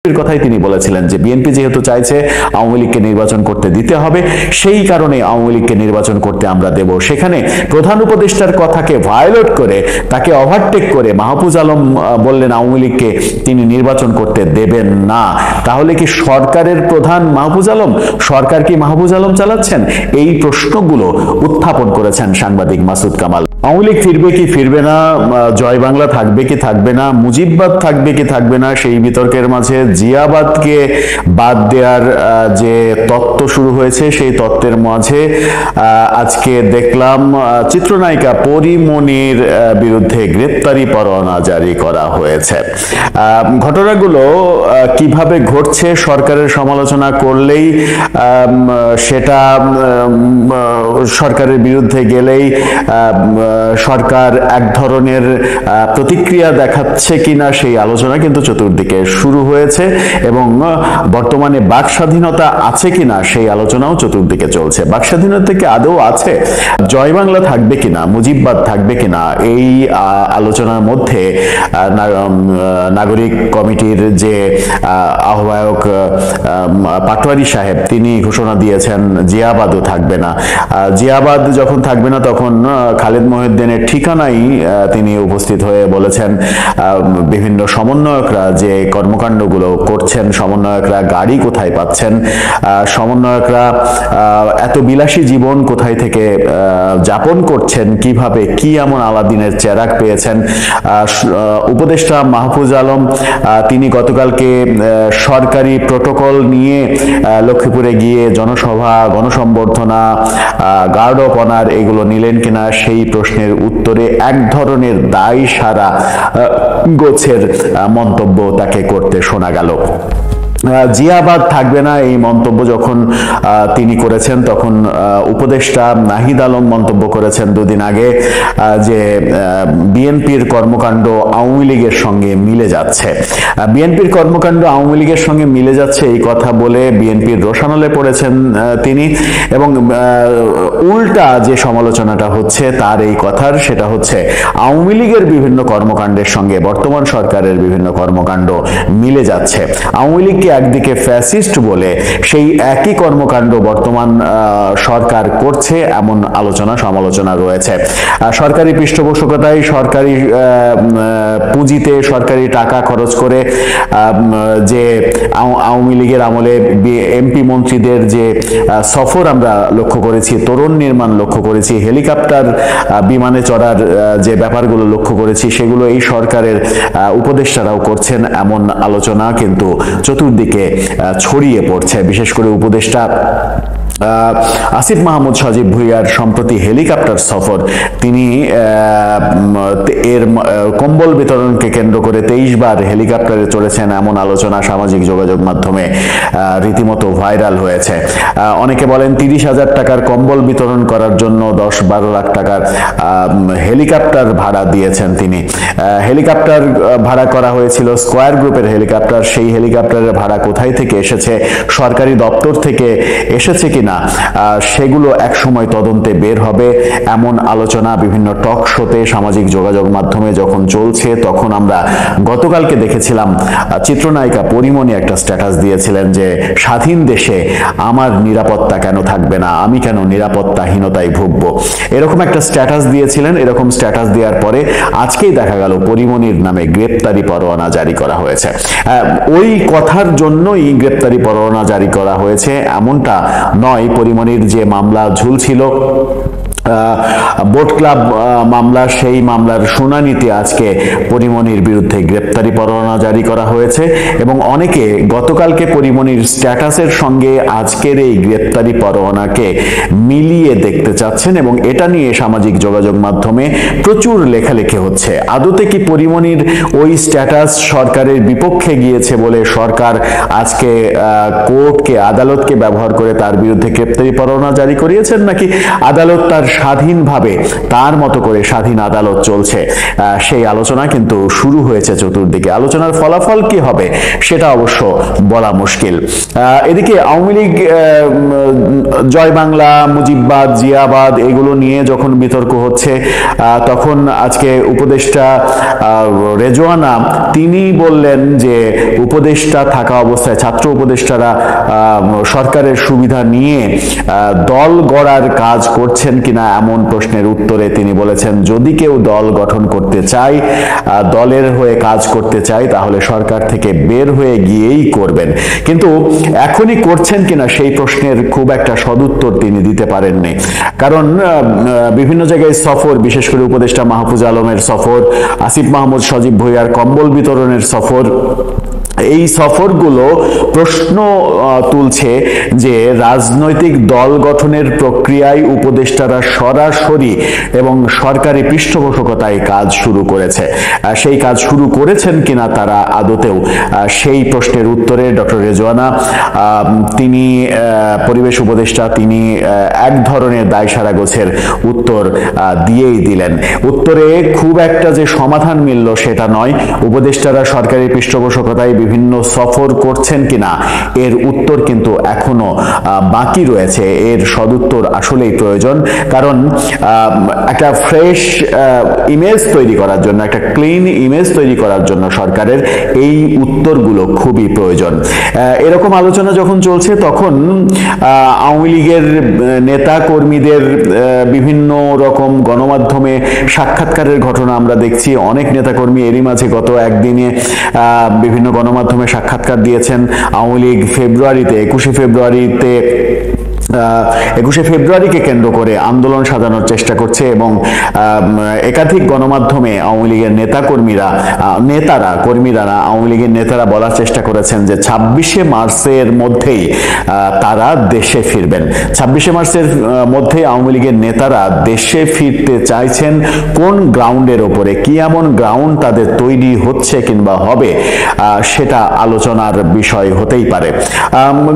কথাই তিনি বলেছিলেন যে বিএনপি যেহেতু চাইছে আওয়ামী লীগকে নির্বাচন করতে দিতে হবে, সেই কারণে আওয়ামী লীগকে নির্বাচন করতে আমরা দেব। সেখানে প্রধান উপদেষ্টার কথাকে ভায়োলেট করে, তাকে ওভারটেক করে মাহফুজ আলম বললেন আওয়ামী লীগকে তিনি নির্বাচন করতে দেবেন না। তাহলে কি সরকারের প্রধান মাহফুজ আলম? সরকার কি মাহফুজ আলম চালাচ্ছেন? এই প্রশ্নগুলো উত্থাপন করেছেন সাংবাদিক মাসুদ কামাল। আওয়ামী লীগ ফিরবে কি ফিরবে না, জয় বাংলা থাকবে কি থাকবে না, মুজিববাদ থাকবে কি থাকবে না, সেই বিতর্কের মাঝে জিয়াবাদকে বাদ দেওয়ার যে তত্ত্ব শুরু হয়েছে, সেই তত্ত্বের মাঝে আজকে দেখলাম চিত্রনায়িকা পরীমনির বিরুদ্ধে গ্রেপ্তারি পরোয়ানা জারি করা হয়েছে। ঘটনাগুলো কিভাবে ঘটছে, সরকারের সমালোচনা করলেই সেটা সরকারের বিরুদ্ধে গেলেই সরকার এক ধরনের প্রতিক্রিয়া দেখাচ্ছে কিনা, সেই আলোচনা কিন্তু চতুর্দিকে শুরু হয়েছে এবং বর্তমানে বাক স্বাধীনতা আছে কিনা সেই আলোচনাও চতুর্দিকে চলছে। বাক স্বাধীনতা কি আদৌ আছে? জয় বাংলা থাকবে কিনা, মুজিববাদ থাকবে কিনা, এই আলোচনার মধ্যে নাগরিক কমিটির যে আহ্বায়ক পাটোয়ারি সাহেব তিনি ঘোষণা দিয়েছেন জিয়াবাদও থাকবে না। জিয়াবাদ যখন থাকবে না তখন খালেদ মহিউদ্দিনের ঠিকানাই তিনি উপস্থিত হয়ে বলেছেন বিভিন্ন সমন্বয়করা যে কর্মকাণ্ডগুলো করছেন, সমন্বয়করা গাড়ি কোথায় পাচ্ছেন, সমন্বয়করা এত বিলাসী জীবন কোথায় থেকে যাপন করছেন, কিভাবে, কি এমন আলাদিনের চেরাগ পেয়েছেন। উপদেষ্টা মাহফুজ আলম তিনি গতকালকে সরকারি প্রোটোকল নিয়ে লক্ষ্মীপুরে গিয়ে জনসভা, গণসম্বর্ধনা, গার্ড অফ অনার এগুলো নিলেন কিনা সেই প্রশ্নের উত্তরে এক ধরনের দায় সারা গোছের মন্তব্য তাকে করতে শোনা গেল। জিয়াবাদ থাকবে না এই মন্তব্য যখন তিনি করেছেন, তখন উপদেষ্টা নাহিদ আলম মন্তব্য করেছেন দুদিন আগে যে বিএনপির কর্মকাণ্ড আওয়ামী লীগের সঙ্গে মিলে যাচ্ছে। বিএনপির কর্মকাণ্ড আওয়ামী লীগের সঙ্গে মিলে যাচ্ছে এই কথা বলে বিএনপির রোষানলে পড়েছেন তিনি, এবং উল্টা যে সমালোচনাটা হচ্ছে তার এই কথার, সেটা হচ্ছে আওয়ামী লীগের বিভিন্ন কর্মকাণ্ডের সঙ্গে বর্তমান সরকারের বিভিন্ন কর্মকাণ্ড মিলে যাচ্ছে। আওয়ামী লীগকে একদিকে ফ্যাসিস্ট বলে সেই একই কর্মকাণ্ড বর্তমান সরকার করছে, এমন আলোচনা সমালোচনা রয়েছে। সরকারি পৃষ্ঠপোষকতায়, সরকারি পুঁজিতে, সরকারি টাকা খরচ করে যে আওয়ামী লীগের আমলে এমপি মন্ত্রীদের যে সফর আমরা লক্ষ্য করেছি, তোরণ নির্মাণ লক্ষ্য করেছি, হেলিকপ্টার বিমানে চড়ার যে ব্যাপারগুলো লক্ষ্য করেছি, সেগুলো এই সরকারের উপদেষ্টারাও করছেন, এমন আলোচনা কিন্তু চতুর্দিকে ছড়িয়ে পড়ছে। বিশেষ করে উপদেষ্টা আসিফ মাহমুদ সজীব ভুইয়ার সম্প্রতি হেলিকপ্টার সফর, তিনি এর কম্বল বিতরণকে কেন্দ্র করে 23 বার হেলিকপ্টারে চড়েছেন, এমন আলোচনা সামাজিক যোগাযোগ মাধ্যমে রীতিমতো ভাইরাল হয়েছে। অনেকে বলেন 30,000 টাকার কম্বল বিতরণ করার জন্য 10-12 লাখ টাকার হেলিকপ্টার ভাড়া দিয়েছেন তিনি। হেলিকপ্টার ভাড়া করা হয়েছিল স্কয়ার গ্রুপের হেলিকপ্টার। সেই হেলিকপ্টারের ভাড়া কোথায় থেকে এসেছে, সরকারি দপ্তর থেকে এসেছে কিনা, সেগুলো এক সময় তদন্তে বের হবে, এমন আলোচনা বিভিন্ন টক শোতে সামাজিক যোগাযোগ মাধ্যমে যখন চলছে, তখন আমরা গতকালকে দেখেছিলাম চিত্রনায়িকা পরীমনি একটা স্ট্যাটাস দিয়েছিলেন যে স্বাধীন দেশে আমার নিরাপত্তা কেন থাকবে না, আমি কেন নিরাপত্তাহীনতায় ভুগবো, এরকম একটা স্ট্যাটাস দিয়েছিলেন। এরকম স্ট্যাটাস দেওয়ার পরে আজকেই দেখা গেল পরীমনির নামে গ্রেপ্তারি পরোয়ানা জারি করা হয়েছে। ওই কথার জন্যই গ্রেপ্তারি পরোয়ানা জারি করা হয়েছে এমনটা নয়। পরীমনির যে মামলা ঝুলছিল, বোট ক্লাব মামলা, সেই মামলার শুনানিতে আজকে পরীমনির বিরুদ্ধে গ্রেপ্তারি পরোয়ানা জারি করা হয়েছে এবং অনেকে গতকালকে পরীমনির স্ট্যাটাসের সঙ্গে আজকের এই গ্রেপ্তারি পরোয়ানাকে মিলিয়ে দেখতে চাচ্ছেন এবং এটা নিয়ে সামাজিক যোগাযোগ মাধ্যমে প্রচুর লেখালেখি হচ্ছে। আদতে কি পরীমনির ওই স্ট্যাটাস সরকারের বিপক্ষে গিয়েছে বলে সরকার আজকে কোর্টকে, আদালতকে ব্যবহার করে তার বিরুদ্ধে গ্রেপ্তারি পরোয়ানা জারি করিয়েছেন, নাকি আদালত তার স্বাধীনভাবে তার মতো করে স্বাধীন আদালত চলছে, সেই আলোচনা কিন্তু শুরু হয়েছে চতুর্দিকে। আলোচনার ফলাফল কি হবে সেটা অবশ্য বলা মুশকিল। এদিকে আওয়ামী লীগ জয় বাংলা, মুজিববাদ, জিয়াবাদ এগুলো নিয়ে যখন বিতর্ক হচ্ছে, তখন আজকে উপদেষ্টা রেজওয়ানা তিনি বললেন যে উপদেষ্টা থাকা অবস্থায় ছাত্র উপদেষ্টারা সরকারের সুবিধা নিয়ে দল গড়ার কাজ করছেন কিনা এমন প্রশ্নের উত্তরে তিনি বলেছেন, যদি কেউ দল গঠন করতে চায়, দলের হয়ে কাজ করতে চায়, তাহলে সরকার থেকে বের হয়ে গিয়েই করবেন। কিন্তু এখনই করছেন কিনা সেই প্রশ্নের খুব একটা সদুত্তর তিনি দিতে পারেননি। কারণ বিভিন্ন জায়গায় সফর, বিশেষ করে উপদেষ্টা মাহফুজ আলমের সফর, আসিফ মাহমুদ সজীব ভুঁইয়ার কম্বল বিতরণের সফর, এই সফরগুলো প্রশ্ন তুলছে যে রাজনৈতিক দল গঠনের প্রক্রিয়ায় উপদেষ্টারা সরাসরি এবং সরকারি পৃষ্ঠপোষকতায় কাজ শুরু করেছে। সেই কাজ শুরু করেছেন কিনা তারা আদতেও, সেই প্রশ্নের উত্তরে ডক্টর রেজওয়ানা তিনি পরিবেশ উপদেষ্টা তিনি এক ধরনের দায়সারা গোছের উত্তর দিয়েই দিলেন। উত্তরে খুব একটা যে সমাধান মিলল সেটা নয়। উপদেষ্টারা সরকারি পৃষ্ঠপোষকতায় বিভিন্ন সফর করছেন কিনা এর উত্তর কিন্তু এখনো বাকি রয়েছে। এর সদুত্তর আসলেই প্রয়োজন, কারণ একটা ফ্রেশ ইমেজ তৈরি করার জন্য, একটা ক্লিন ইমেজ তৈরি করার জন্য সরকারের এই উত্তরগুলো খুবই প্রয়োজন। এরকম আলোচনা যখন চলছে তখন আওয়ামী লীগের নেতা কর্মীদের বিভিন্ন রকম গণমাধ্যমে সাক্ষাৎকারের ঘটনা আমরা দেখছি। অনেক নেতাকর্মী এরই মাঝে গত একদিনে বিভিন্ন গণমাধ্যমে সাক্ষাৎকার দিয়েছেন। আওয়ামী লীগ ফেব্রুয়ারিতে 21শে ফেব্রুয়ারিকে কেন্দ্র করে আন্দোলন সাজানোর চেষ্টা করছে এবং একাধিক গণমাধ্যমে আওয়ামী লীগের আওয়ামী লীগের নেতারা বলার চেষ্টা করেছেন যে 26শে মার্চের মধ্যেই তারা দেশে ফিরবেন। 26শে মার্চের মধ্যে আওয়ামী লীগের নেতারা দেশে ফিরতে চাইছেন কোন গ্রাউন্ডের ওপরে, কি এমন গ্রাউন্ড তাদের তৈরি হচ্ছে কিংবা হবে, সেটা আলোচনার বিষয় হতেই পারে।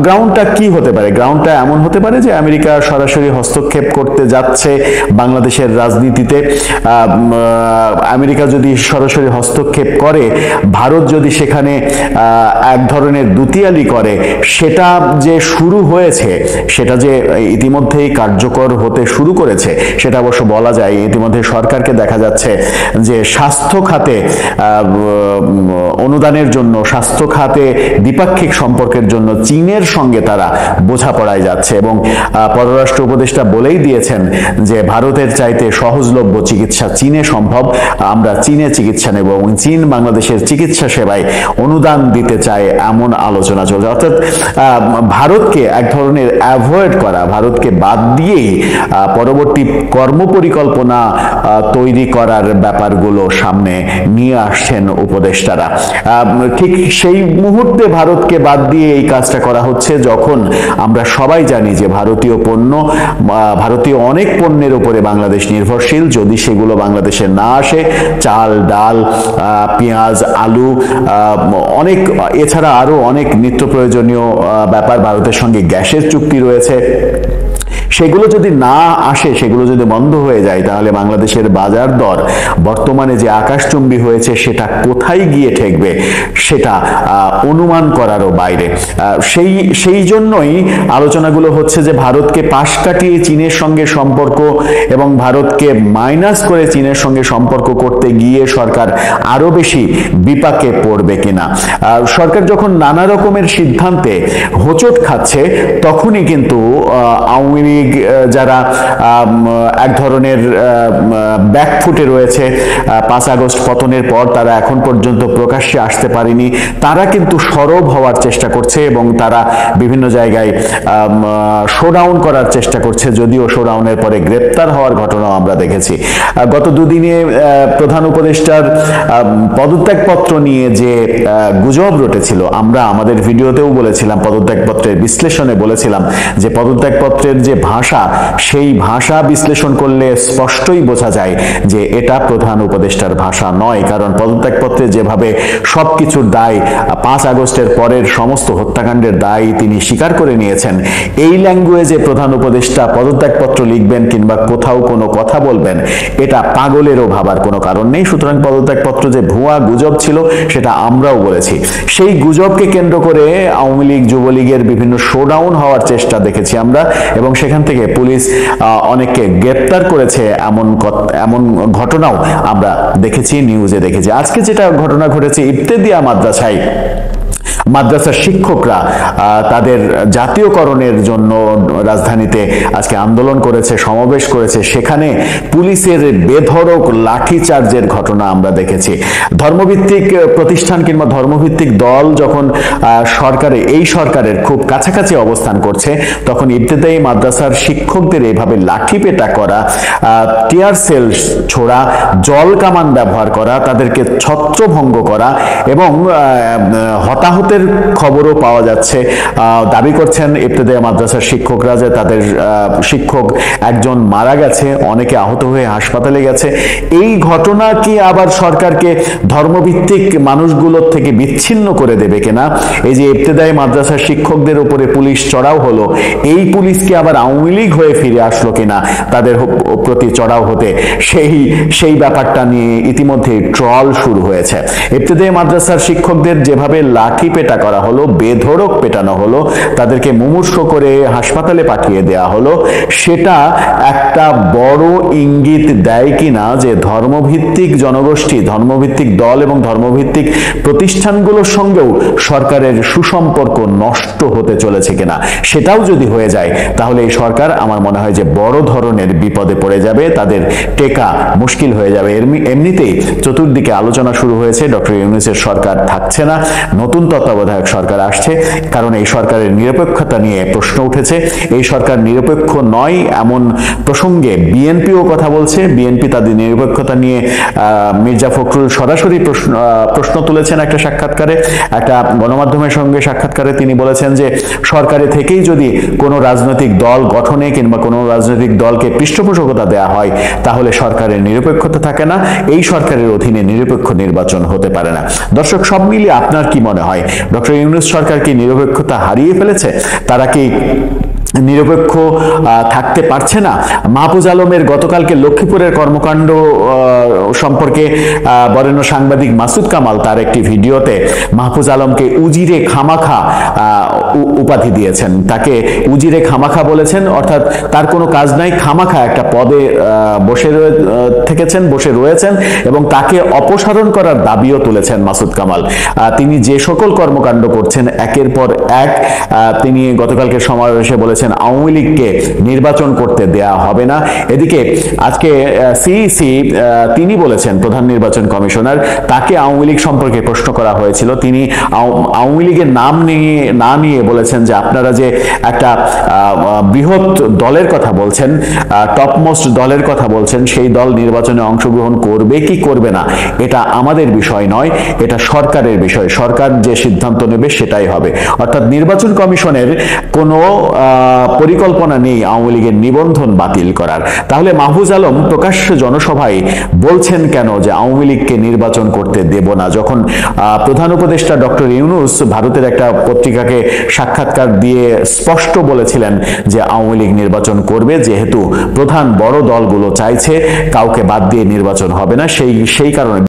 গ্রাউন্ডটা কি হতে পারে? গ্রাউন্ডটা এমন হতে পারে যে আমেরিকা সরাসরি হস্তক্ষেপ করতে যাচ্ছে বাংলাদেশের রাজনীতিতে। আমেরিকা যদি সরাসরি হস্তক্ষেপ করে, ভারত যদি সেখানে এক ধরনের দুতিয়ালি করে, সেটা যে শুরু হয়েছে, সেটা যে ইতিমধ্যেই কার্যকর হতে শুরু করেছে সেটা অবশ্য বলা যায়। ইতিমধ্যে সরকারকে দেখা যাচ্ছে যে স্বাস্থ্য খাতে অনুদানের জন্য, স্বাস্থ্য খাতে দ্বিপাক্ষিক সম্পর্কের জন্য চীনের সঙ্গে তারা বোঝাপড়ায় যাচ্ছে এবং পররাষ্ট্র উপদেষ্টা বলেই দিয়েছেন যে ভারতের চাইতে সহজলভ্য চিকিৎসা চীনে সম্ভব, আমরা চীনে চিকিৎসা নেব এবং চীন বাংলাদেশের চিকিৎসা সেবায় অনুদান দিতে চায়, এমন আলোচনা চলছে। অর্থাৎ ভারতকে এক ধরনের অ্যাভয়েড করা, ভারতকে বাদ দিয়েই পরবর্তী কর্মপরিকল্পনা তৈরি করার ব্যাপারগুলো সামনে নিয়ে আসছেন উপদেষ্টারা। ঠিক সেই মুহূর্তে ভারতকে বাদ দিয়ে এই কাজটা করা হচ্ছে যখন আমরা সবাই জানি যে ভারতীয় পণ্য, ভারতীয় অনেক পণ্যের উপরে বাংলাদেশ নির্ভরশীল। যদি সেগুলো বাংলাদেশে না আসে, চাল, ডাল, পেঁয়াজ, আলু, অনেক, এছাড়া আরো অনেক নিত্য প্রয়োজনীয় ব্যাপার, ভারতের সঙ্গে গ্যাসের চুক্তি রয়েছে, সেগুলো যদি না আসে, সেগুলো যদি বন্ধ হয়ে যায়, তাহলে বাংলাদেশের বাজার দর বর্তমানে যে আকাশচুম্বী হয়েছে সেটা কোথায় গিয়ে ঠেকবে সেটা অনুমান করারও বাইরে। সেই জন্যই আলোচনাগুলো হচ্ছে যে ভারতকে পাশ কাটিয়ে চীনের সঙ্গে সম্পর্ক এবং ভারতকে মাইনাস করে চীনের সঙ্গে সম্পর্ক করতে গিয়ে সরকার আরো বেশি বিপাকে পড়বে কিনা। সরকার যখন নানা রকমের সিদ্ধান্তে হোঁচট খাচ্ছে, তখনই কিন্তু আওয়ামী লীগ যারা এক ধরনের ব্যাকফুটে রয়েছে, 5 আগস্ট পতনের পর তারা এখন পর্যন্ত প্রকাশ্যে আসতে পারেনি, তারা কিন্তু সরব হওয়ার চেষ্টা করছে এবং তারা বিভিন্ন জায়গায় শোডাউন করার চেষ্টা করছে। যদিও শোডাউনের পরে গ্রেপ্তার হওয়ার ঘটনাও আমরা দেখেছি। গত দুদিনে প্রধান উপদেষ্টার পদত্যাগপত্র নিয়ে যে গুজব রটেছিল, আমরা আমাদের ভিডিওতেও বলেছিলাম, পদত্যাগপত্রের বিশ্লেষণে বলেছিলাম যে পদত্যাগপত্রের যে ভাষা, সেই ভাষা বিশ্লেষণ করলে স্পষ্টই বোঝা যায় যে এটা প্রধান উপদেষ্টার ভাষা নয়। কারণ পদত্যাগপত্রে যেভাবে সবকিছুর দায় 5 আগস্টের পরের সমস্ত হত্যাকাণ্ডের দায় তিনি স্বীকার করে নিয়েছেন, এই ল্যাঙ্গুয়েজে প্রধান উপদেষ্টা পদত্যাগপত্র লিখবেন কিংবা কোথাও কোনো কথা বলবেন, এটা পাগলেরও ভাবার কোনো কারণ নেই। সুতরাং পদত্যাগপত্র যে ভুয়া গুজব ছিল সেটা আমরাও বলেছি। সেই গুজবকে কেন্দ্র করে আওয়ামী লীগ যুবলীগের বিভিন্ন শোডাউন হওয়ার চেষ্টা দেখেছি আমরা, এবং সেখান থেকে পুলিশ অনেককে গ্রেপ্তার করেছে, এমন ঘটনাও আমরা দেখেছি, নিউজে দেখেছি। আজকে যেটা ঘটনা ঘটেছে ইবতেদাইয়া মাদ্রাসায়, মাদ্রাসার শিক্ষকরা তাদের জাতীয়করণের জন্য রাজধানীতে আজকে আন্দোলন করেছে, সমাবেশ করেছে, সেখানে পুলিশের বেধড়ক লাঠিচার্জের ঘটনা আমরা দেখেছি। ধর্মভিত্তিক প্রতিষ্ঠান কিংবা ধর্মভিত্তিক দল যখন এই সরকারের খুব কাছাকাছি অবস্থান করছে, তখন ইবতেদায়ী মাদ্রাসার শিক্ষকদের এইভাবে লাঠিপেটা করা, টিয়ার সেল ছোড়া, জল কামান ব্যবহার করা, তাদেরকে ছত্রভঙ্গ করা এবং হতাহতের খবরও পাওয়া যাচ্ছে। দাবি করছেন ইবতেদাইয়া মাদ্রাসার শিক্ষকরা যে তাদের শিক্ষক একজন মারা গেছে, অনেকে আহত হয়ে হাসপাতালে গেছে। এই ঘটনা কি আবার সরকারকে ধর্মভিত্তিক মানুষগুলোর থেকে বিচ্ছিন্ন করে দেবে কিনা? এই যে ইবতেদায়ী মাদ্রাসার শিক্ষকদের উপরে পুলিশ চড়াও হলো, এই পুলিশ কি আবার আওয়ামী লীগ হয়ে ফিরে আসলো কিনা তাদের প্রতি চড়াও হতে, সেই ব্যাপারটা নিয়ে ইতিমধ্যে ট্রল শুরু হয়েছে। ইবতেদায়ী মাদ্রাসার শিক্ষকদের যেভাবে লাঠি পেটা করা হলো, বেধড়ক পেটানো হলো, তাদেরকে মুমূর্ষু করে হাসপাতালে পাঠিয়ে দেয়া হলো, সেটা একটা বড় ইঙ্গিত দেয় কিনা যে ধর্মভিত্তিক জনগোষ্ঠী, ধর্মভিত্তিক দল এবং ধর্মভিত্তিক প্রতিষ্ঠানগুলোর সঙ্গেও সরকারের সুসম্পর্ক নষ্ট হতে চলেছে কিনা। সেটাও যদি হয়ে যায় তাহলে এই সরকার আমার মনে হয় যে বড় ধরনের বিপদে পড়ে যাবে, তাদের টেকা মুশকিল হয়ে যাবে। এমনিতেই চতুর্দিকে আলোচনা শুরু হয়েছে, ডক্টর ইউনূসের সরকার থাকছে না, নতুন তত্ত্বাবধায়ক সরকার আসছে, কারণ এই সরকারের নিরপেক্ষতা নিয়ে প্রশ্ন উঠেছে। এই সরকার নিরপেক্ষ নয় এমন প্রসঙ্গে বিএনপিও কথা বলছে। বিএনপি তাদের নিরপেক্ষতা নিয়ে মির্জা ফখরুল সরাসরি প্রশ্ন তুলেছেন একটা সাক্ষাৎকারে, একটা গণমাধ্যমের সঙ্গে সাক্ষাৎকারে তিনি বলেছেন যে সরকারে থেকেই যদি কোনো রাজনৈতিক দল গঠনে কিংবা কোনো রাজনৈতিক দলকে পৃষ্ঠপোষকতা দেয়া হয় তাহলে সরকারের নিরপেক্ষতা থাকে না, এই সরকারের অধীনে নিরপেক্ষ নির্বাচন হতে পারে না। দর্শক, সব মিলিয়ে আপনার কি মনে হয়, ডক্টর ইউনূস সরকার কি নিরপেক্ষতা হারিয়ে ফেলেছে? তারা কি নিরপেক্ষ থাকতে পারছে না? মাহফুজ আলমের গতকালকে লক্ষ্মীপুরের কর্মকাণ্ড সম্পর্কে বরেণ্য সাংবাদিক মাসুদ কামাল তার একটি ভিডিওতে মাহফুজ আলমকে উজিরে খামাখা উপাধি দিয়েছেন। তাকে উজিরে খামাখা বলেছেন, অর্থাৎ তার কোনো কাজ নাই, খামাখা একটা পদে বসে রয়েছেন এবং তাকে অপসারণ করার দাবিও তুলেছেন মাসুদ কামাল। তিনি যে সকল কর্মকাণ্ড করছেন একের পর এক, তিনি গতকালকে সমাবেশে বলেছেন আওয়ামী লীগকে নির্বাচন করতে দেয়া হবে না। এদিকে আজকে সিইসি তিনি বলেছেন, প্রধান নির্বাচন কমিশনার, তাকে আওয়ামী লীগ সম্পর্কে প্রশ্ন করা হয়েছিল, তিনি আওয়ামী লীগের নাম না নিয়ে বলেছেন যে আপনারা যে একটা বৃহৎ দলের কথা বলছেন, টপমোস্ট দলের কথা বলছেন, সেই দল নির্বাচনে অংশগ্রহণ করবে কি করবে না এটা আমাদের বিষয় নয়, এটা সরকারের বিষয়, সরকার যে সিদ্ধান্ত নেবে সেটাই হবে। অর্থাৎ নির্বাচন কমিশনের কোনো পরিকল্পনা নেই আওয়ামী লীগের নিবন্ধন বাতিল করার। তাহলে মাহফুজ আলম প্রকাশ্য জনসভায় বলছেন কেন যে আওয়ামী লীগকে নির্বাচন করতে দেব না, যখন প্রধান উপদেষ্টা ডক্টর ইউনূস ভারতের একটা পত্রিকাকে সাক্ষাৎকার দিয়ে স্পষ্ট বলেছিলেন যে আওয়ামী লীগ নির্বাচন করবে, যেহেতু প্রধান বড় দলগুলো চাইছে কাউকে বাদ দিয়ে নির্বাচন হবে না, সেই কারণে